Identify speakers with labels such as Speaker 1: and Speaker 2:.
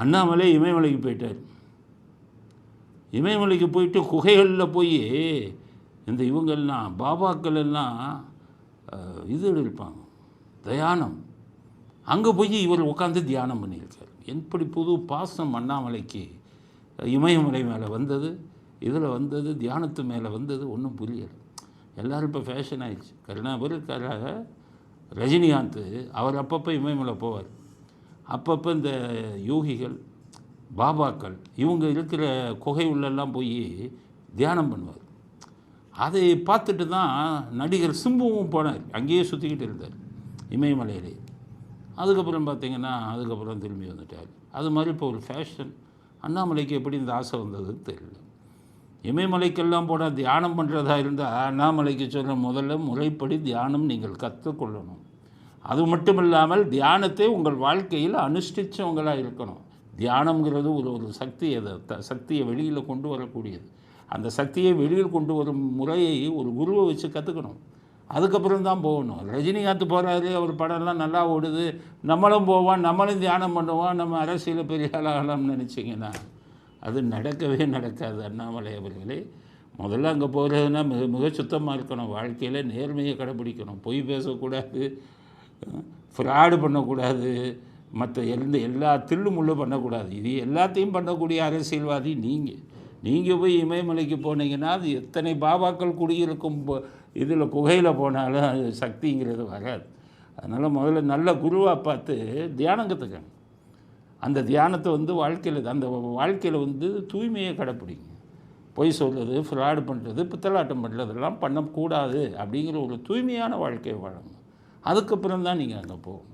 Speaker 1: அண்ணாமலை இமயமலைக்கு போயிட்டார். இமயமலைக்கு போயிட்டு குகைகளில் போய் இந்த இவங்கெல்லாம் பாபாக்கள் எல்லாம் இது இருப்பாங்க தியானம், அங்கே போய் இவர் உட்காந்து தியானம் பண்ணியிருக்கார். எப்படி புது பாசம் அண்ணாமலைக்கு இமயமலை மேலே வந்தது, இதில் வந்தது, தியானத்து மேலே வந்தது, ஒன்றும் புரியலை. எல்லோரும் இப்போ ஃபேஷன் ஆகிடுச்சு. கருணாபுரக்காராக ரஜினிகாந்த் அவர் அப்பப்போ இமயமலை போவார். அப்பப்போ இந்த யோகிகள் பாபாக்கள் இவங்க இருக்கிற குகை உள்ளெல்லாம் போய் தியானம் பண்ணுவார். அதை பார்த்துட்டு தான் நடிகர் சிம்புவும் போனார், அங்கேயே சுற்றிக்கிட்டு இருந்தார் இமயமலையிலே. அதுக்கப்புறம் பார்த்திங்கன்னா அதுக்கப்புறம் திரும்பி வந்துட்டார். அது மாதிரி இப்போ ஒரு ஃபேஷன். அண்ணாமலைக்கு எப்படி இந்த ஆசை வந்ததுன்னு தெரியல. இமயமலைக்கெல்லாம் போனால் தியானம் பண்ணுறதா இருந்தால் அண்ணாமலைக்கு சொல்ல முதல்ல முறைப்படி தியானம் நீங்கள் கற்றுக்கொள்ளணும். அது மட்டும் இல்லாமல் தியானத்தை உங்கள் வாழ்க்கையில் அனுஷ்டித்தவங்களாக இருக்கணும். தியானம்ங்கிறது ஒரு சக்தி, அதை சக்தியை வெளியில் கொண்டு வரக்கூடியது. அந்த சக்தியை வெளியில் கொண்டு வரும் முறையை ஒரு குருவை வச்சு கற்றுக்கணும். அதுக்கப்புறம் தான் போகணும். ரஜினிகாந்த் போகிறாரு, அவர் படம்லாம் நல்லா ஓடுது, நம்மளும் போவோம், நம்மளும் தியானம் பண்ணுவோம், நம்ம அரசியலில் பெரிய ஆளாகலாம்னு நினச்சிங்கன்னா அது நடக்கவே நடக்காது. அண்ணாமலை அவர்களே, முதல்ல அங்கே போகிறதுனா மிக சுத்தமாக இருக்கணும். வாழ்க்கையில் நேர்மையை கடைப்பிடிக்கணும். பொய் பேசக்கூடாது, ஃப்ராடு பண்ணக்கூடாது, மற்ற எல்லா தில்லு முள்ளு பண்ணக்கூடாது. இது எல்லாத்தையும் பண்ணக்கூடிய அரசியல்வாதி நீங்கள் போய் இமயமலைக்கு போனீங்கன்னா அது எத்தனை பாபாக்கள் குடியிருக்கும் இதில் குகையில் போனாலும் அது சக்திங்கிறது வராது. அதனால் முதல்ல நல்ல குருவாக பார்த்து தியானம் கற்றுக்கணும். அந்த தியானத்தை வாழ்க்கையில் தூய்மையை கடைப்பிடிங்க. பொய் சொல்கிறது, ஃப்ராடு பண்ணுறது, பித்தலாட்டம் பண்ணுறதெல்லாம் பண்ணக்கூடாது அப்படிங்கிற ஒரு தூய்மையான வாழ்க்கையை வாழணும். அதுக்கப்புறம் தான் நீங்கள் அங்கே போகணும்.